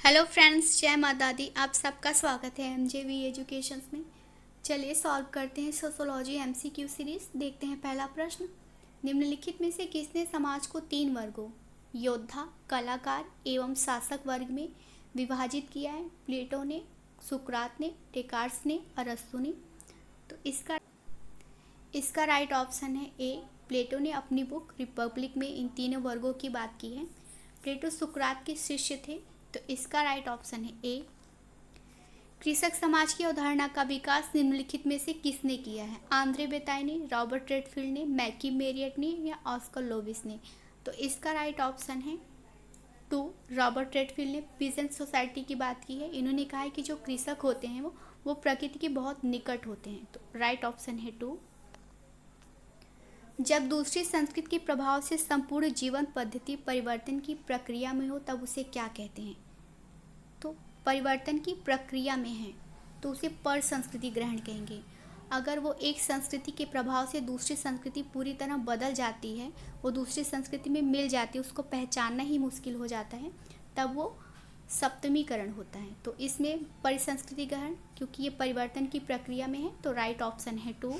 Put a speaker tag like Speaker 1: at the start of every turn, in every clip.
Speaker 1: Hello friends, जय माता दी। आप सबका स्वागत है एमजेवी एजुकेशंस में। चलिए सॉल्व करते हैं सोशोलॉजी एमसीक्यू सीरीज। देखते हैं पहला प्रश्न। निम्नलिखित में से किसने समाज को 3 वर्गों योद्धा, कलाकार एवं शासक वर्ग में विभाजित किया है? प्लेटो ने, सुकरात ने, डेकार्ड्स ने, अरस्तु ने। तो इसका राइट ऑप्शन है ए। प्लेटो ने अपनी बुक रिपब्लिक में इन तीनों वर्गों की बात की है। प्लेटो सुकरात के शिष्य थे, तो इसका राइट ऑप्शन है ए। कृषक समाज की अवधारणा का विकास निम्नलिखित में से किसने किया है? आंद्रे बेताई ने, रॉबर्ट रेडफील्ड ने, मैकी मेरियट ने या ऑस्कर लोविस ने। तो इसका राइट ऑप्शन है 2। रॉबर्ट रेडफील्ड ने पीजेंट सोसाइटी की बात की है। इन्होंने कहा है कि जो कृषक होते हैं वो प्रकृति के बहुत निकट होते हैं। तो राइट ऑप्शन है 2। जब दूसरी संस्कृति के प्रभाव से संपूर्ण जीवन पद्धति परिवर्तन की प्रक्रिया में हो तब उसे क्या कहते हैं? तो परिवर्तन की प्रक्रिया में है तो उसे पर संस्कृति ग्रहण कहेंगे। अगर वो एक संस्कृति के प्रभाव से दूसरी संस्कृति पूरी तरह बदल जाती है, वो दूसरी संस्कृति में मिल जाती है, उसको पहचानना ही मुश्किल हो जाता है, तब वो सप्तमीकरण होता है। तो इसमें परिसंस्कृति ग्रहण, क्योंकि ये परिवर्तन की प्रक्रिया में है, तो राइट ऑप्शन है 2।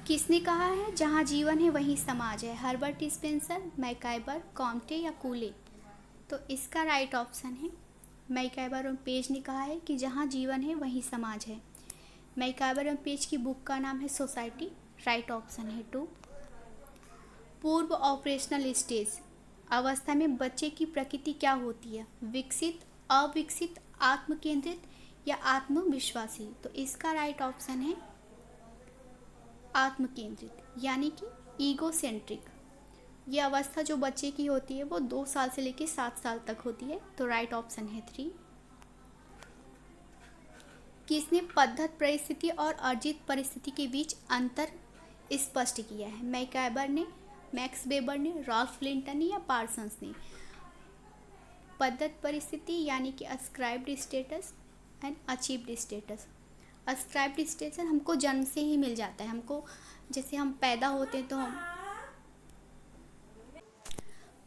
Speaker 1: किसने कहा है जहाँ जीवन है वहीं समाज है? हर्बर्ट स्पेंसर, मैकाइबर, कॉम्टे या कूले। तो इसका राइट ऑप्शन है मैकाइबर और पेज ने कहा है कि जहाँ जीवन है वहीं समाज है। मैकाइबर और पेज की बुक का नाम है सोसाइटी। राइट ऑप्शन है 2। पूर्व ऑपरेशनल स्टेज अवस्था में बच्चे की प्रकृति क्या होती है? विकसित, अविकसित, आत्म केंद्रित या आत्मविश्वासी। तो इसका राइट ऑप्शन है आत्म केंद्रित, यानी कि ईगोसेंट्रिक। यह अवस्था जो बच्चे की होती है वो 2 साल से लेकर 7 साल तक होती है। तो राइट ऑप्शन है 3। किसने पद्धत परिस्थिति और अर्जित परिस्थिति के बीच अंतर स्पष्ट किया है? मैकाइबर ने, मैक्स वेबर ने, रॉल्फ लिंटन ने या पार्सन्स ने। पद्धत परिस्थिति यानी कि ascribed status and achieved status. Ascribed status हमको जन्म से ही मिल जाता है। हमको जैसे हम पैदा होते हैं तो हम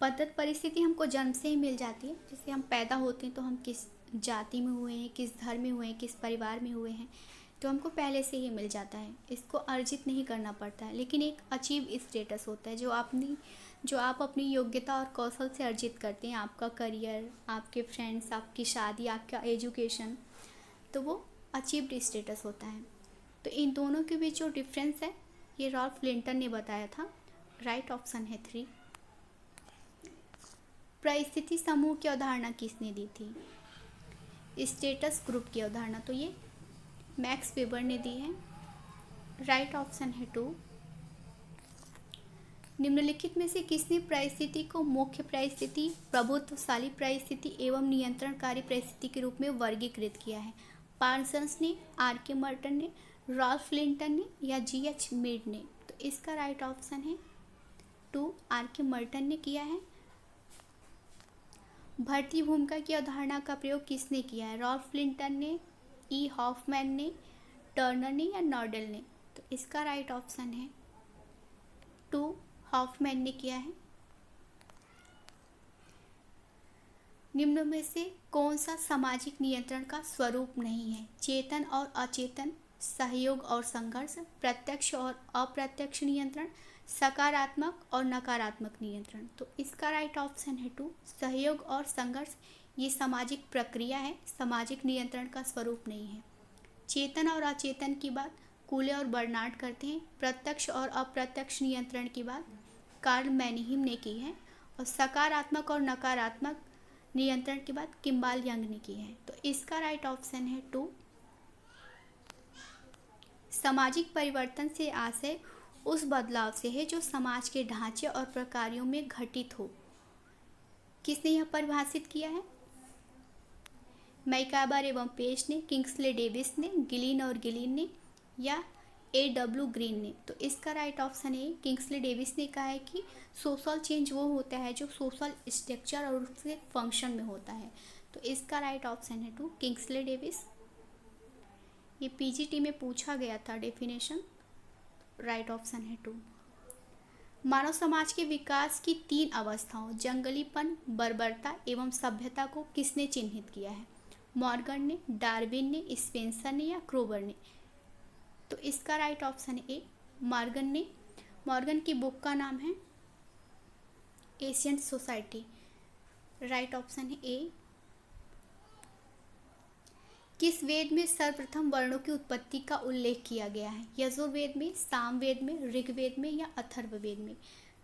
Speaker 1: पद्धत परिस्थिति हमको जन्म से ही मिल जाती है। जैसे हम पैदा होते हैं तो हम किस जाति में हुए हैं, किस धर्म में हुए हैं, किस परिवार में हुए हैं, तो हमको पहले से ही मिल जाता है। इसको अर्जित नहीं करना पड़ता है। लेकिन एक अचीव स्टेटस होता है जो आप अपनी योग्यता और कौशल से अर्जित करते हैं। आपका करियर, आपके फ्रेंड्स, आपकी शादी, आपका एजुकेशन, तो वो अचीव्ड स्टेटस होता है। तो इन दोनों के बीच जो डिफरेंस है ये रॉल्फ लिंटन ने बताया था। राइट ऑप्शन है 3। परिस्थिति समूह की अवधारणा किसने दी थी? स्टेटस ग्रुप की अवधारणा तो ये मैक्स वेबर ने दी है। राइट ऑप्शन है 2। निम्नलिखित में से किसने परिस्थिति को मुख्य परिस्थिति, प्रभुत्वशाली परिस्थिति एवं नियंत्रणकारी परिस्थिति के रूप में वर्गीकृत किया है? पार्सन्स ने, आर के मर्टन ने, रॉल्फ लिंटन ने या GH मीड ने। तो इसका राइट ऑप्शन है 2, आर के मर्टन ने किया है। भर्ती भूमिका की अवधारणा का प्रयोग किसने किया है? रॉल्फ लिंटन ने, ई हॉफमैन ने, टर्नर ने या नॉर्डल ने। तो इसका राइट ऑप्शन है 2, हॉफमैन ने किया है। निम्न में से कौन सा सामाजिक नियंत्रण का स्वरूप नहीं है? चेतन और अचेतन, सहयोग और संघर्ष, प्रत्यक्ष और अप्रत्यक्ष नियंत्रण, सकारात्मक और नकारात्मक नियंत्रण। तो इसका राइट ऑप्शन है 2, सहयोग और संघर्ष। ये सामाजिक प्रक्रिया है, सामाजिक नियंत्रण का स्वरूप नहीं है। चेतन और अचेतन की बात कूले और बर्नार्ड करते हैं। प्रत्यक्ष और अप्रत्यक्ष नियंत्रण की बात कार्ल मैनहीम ने की है। और सकारात्मक और नकारात्मक नियंत्रण की बात किम्बाल यंग ने की है। तो इसका राइट ऑप्शन है 2। सामाजिक परिवर्तन से आशय उस बदलाव से है जो समाज के ढांचे और प्रकारों में घटित हो। किसने यह परिभाषित किया है? मैकाइबर एवं पेज ने, किंग्सले डेविस ने, गिलिन और गिलिन ने या AW ग्रीन ने। तो इसका राइट ऑप्शन है किंग्सले डेविस ने कहा है कि सोशल चेंज वो होता है जो सोशल स्ट्रक्चर और उसके फंक्शन में होता है। तो इसका राइट ऑप्शन है 2, किंग्सले डेविस। ये PGT में पूछा गया था डेफिनेशन। राइट ऑप्शन है 2। मानव समाज के विकास की 3 अवस्थाओं जंगलीपन, बर्बरता एवं सभ्यता को किसने चिन्हित किया है? मॉर्गन ने, डार्विन ने, स्पेंसर ने या क्रोबर ने? तो इसका राइट ऑप्शन है ए, मॉर्गन ने। मॉर्गन की बुक का नाम है एशियंट सोसाइटी। राइट ऑप्शन है ए। किस वेद में सर्वप्रथम वर्णों की उत्पत्ति का उल्लेख किया गया है? यजुर्वेद में, सामवेद में, ऋग्वेद में या अथर्ववेद में?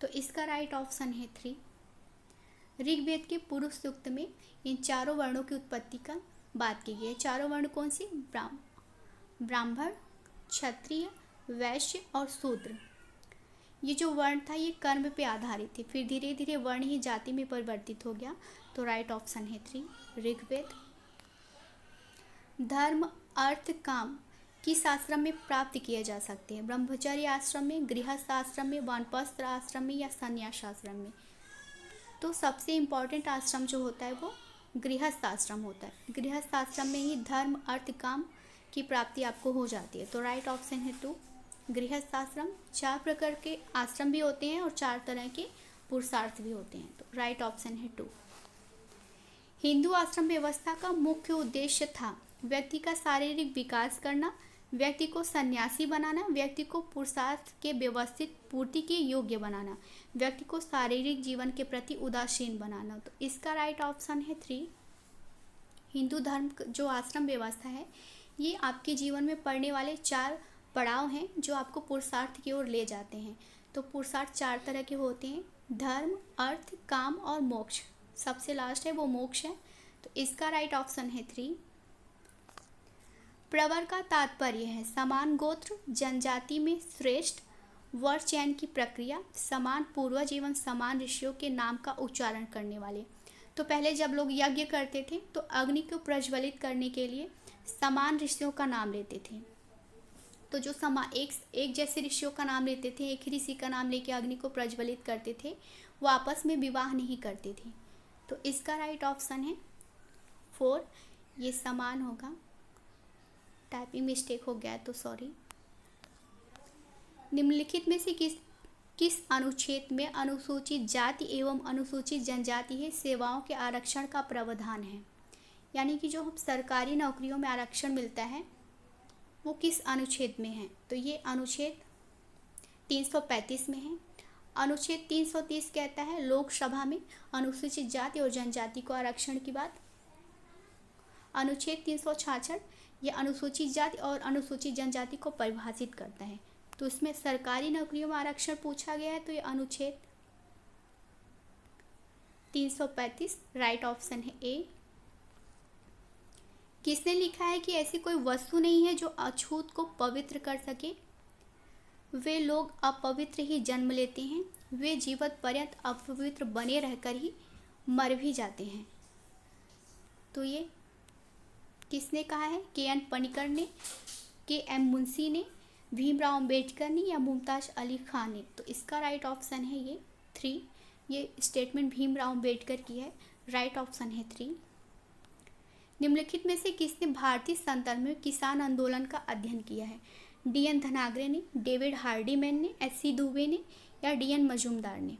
Speaker 1: तो इसका राइट ऑप्शन है 3। ऋग्वेद के पुरुष सूक्त में इन चारों वर्णों की उत्पत्ति का बात की गई है। चारों वर्ण कौन सी? ब्राह्मण, क्षत्रिय, वैश्य और शूद्र। ये जो वर्ण था ये कर्म पे आधारित थे, फिर धीरे धीरे वर्ण ही जाति में परिवर्तित हो गया। तो राइट ऑप्शन है 3 ऋग्वेद। धर्म, अर्थ, काम किस आश्रम में प्राप्त किए जा सकते हैं? ब्रह्मचर्य आश्रम में, गृहस्थ आश्रम में, वानप्रस्थ आश्रम में या संन्यास आश्रम में? तो सबसे इम्पॉर्टेंट आश्रम जो होता है वो गृहस्थ आश्रम होता है। गृहस्थ आश्रम में ही धर्म, अर्थ, काम की प्राप्ति आपको हो जाती है। तो राइट ऑप्शन है 2 गृहस्थ आश्रम। 4 प्रकार के आश्रम भी होते हैं और 4 तरह के पुरुषार्थ भी होते हैं। तो राइट ऑप्शन है 2। हिंदू आश्रम व्यवस्था का मुख्य उद्देश्य था व्यक्ति का शारीरिक विकास करना, व्यक्ति को सन्यासी बनाना, व्यक्ति को पुरुषार्थ के व्यवस्थित पूर्ति के योग्य बनाना, व्यक्ति को शारीरिक जीवन के प्रति उदासीन बनाना। तो इसका राइट ऑप्शन है 3। हिंदू धर्म जो आश्रम व्यवस्था है ये आपके जीवन में पड़ने वाले 4 पड़ाव हैं जो आपको पुरुषार्थ की ओर ले जाते हैं। तो पुरुषार्थ 4 तरह के होते हैं, धर्म, अर्थ, काम और मोक्ष। सबसे लास्ट है वो मोक्ष है। तो इसका राइट ऑप्शन है 3। प्रवर का तात्पर्य है समान गोत्र, जनजाति में श्रेष्ठ, वर चयन की प्रक्रिया, समान पूर्वज एवं समान ऋषियों के नाम का उच्चारण करने वाले। तो पहले जब लोग यज्ञ करते थे तो अग्नि को प्रज्वलित करने के लिए समान ऋषियों का नाम लेते थे। तो जो एक जैसे ऋषियों का नाम लेते थे, एक ही ऋषि का नाम लेके अग्नि को प्रज्वलित करते थे, वो आपस में विवाह नहीं करते थे। तो इसका राइट ऑप्शन है 4, ये समान होगा। टाइपिंग मिस्टेक हो गया तो सॉरी। निम्नलिखित में से किस अनुच्छेद में अनुसूचित जाति एवं अनुसूचित जनजाति है सेवाओं के आरक्षण का प्रावधान है? यानी कि जो हम सरकारी नौकरियों में आरक्षण मिलता है वो किस अनुच्छेद में है? तो ये अनुच्छेद 335 में है। अनुच्छेद 330 कहता है लोकसभा में अनुसूचित जाति और जनजाति को आरक्षण की बात। अनुच्छेद 366 ये अनुसूचित जाति और अनुसूचित जनजाति को परिभाषित करता है। तो इसमें सरकारी नौकरियों में आरक्षण पूछा गया है तो ये अनुच्छेद 335 राइट ऑप्शन है ए। किसने लिखा है कि ऐसी कोई वस्तु नहीं है जो अछूत को पवित्र कर सके? वे लोग अपवित्र ही जन्म लेते हैं, वे जीवन पर्यंत अपवित्र बने रहकर ही मर भी जाते हैं। तो ये किसने कहा है? के.एन. पनिकर ने, के.एम. मुंशी ने, भीमराव अंबेडकर ने या मुमताज अली खान ने? तो इसका राइट ऑप्शन है ये 3। ये स्टेटमेंट भीमराव अंबेडकर की है। राइट ऑप्शन है 3। निम्नलिखित में से किसने भारतीय संदर्भ में किसान आंदोलन का अध्ययन किया है? डी.एन. धनाग्रे ने, डेविड हार्डीमैन ने, एस.सी. दुबे ने या डी.एन. मजूमदार ने?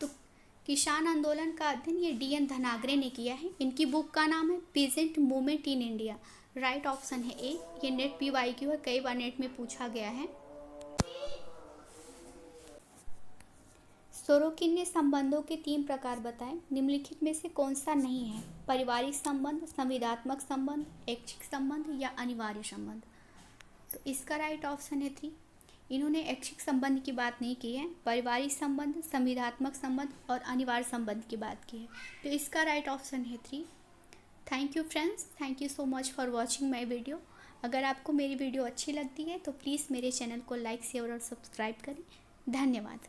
Speaker 1: तो किसान आंदोलन का अध्ययन ये डी.एन. धनाग्रे ने किया है। इनकी बुक का नाम है peasant movement in India. Right option है ए। ये नेट PYQ है, कई बार नेट में पूछा गया है। सोरोकिन ने संबंधों के 3 प्रकार बताए, निम्नलिखित में से कौन सा नहीं है? पारिवारिक संबंध, संविदात्मक संबंध, ऐच्छिक संबंध या अनिवार्य संबंध? तो इसका राइट ऑप्शन है 3। इन्होंने ऐच्छिक संबंध की बात नहीं की है, पारिवारिक संबंध, संविदात्मक संबंध और अनिवार्य संबंध की बात की है। तो इसका राइट ऑप्शन है 3। Thank you friends, thank you so much for watching my video. अगर आपको मेरी वीडियो अच्छी लगती है तो प्लीज़ मेरे चैनल को लाइक, शेयर और सब्सक्राइब करें। धन्यवाद।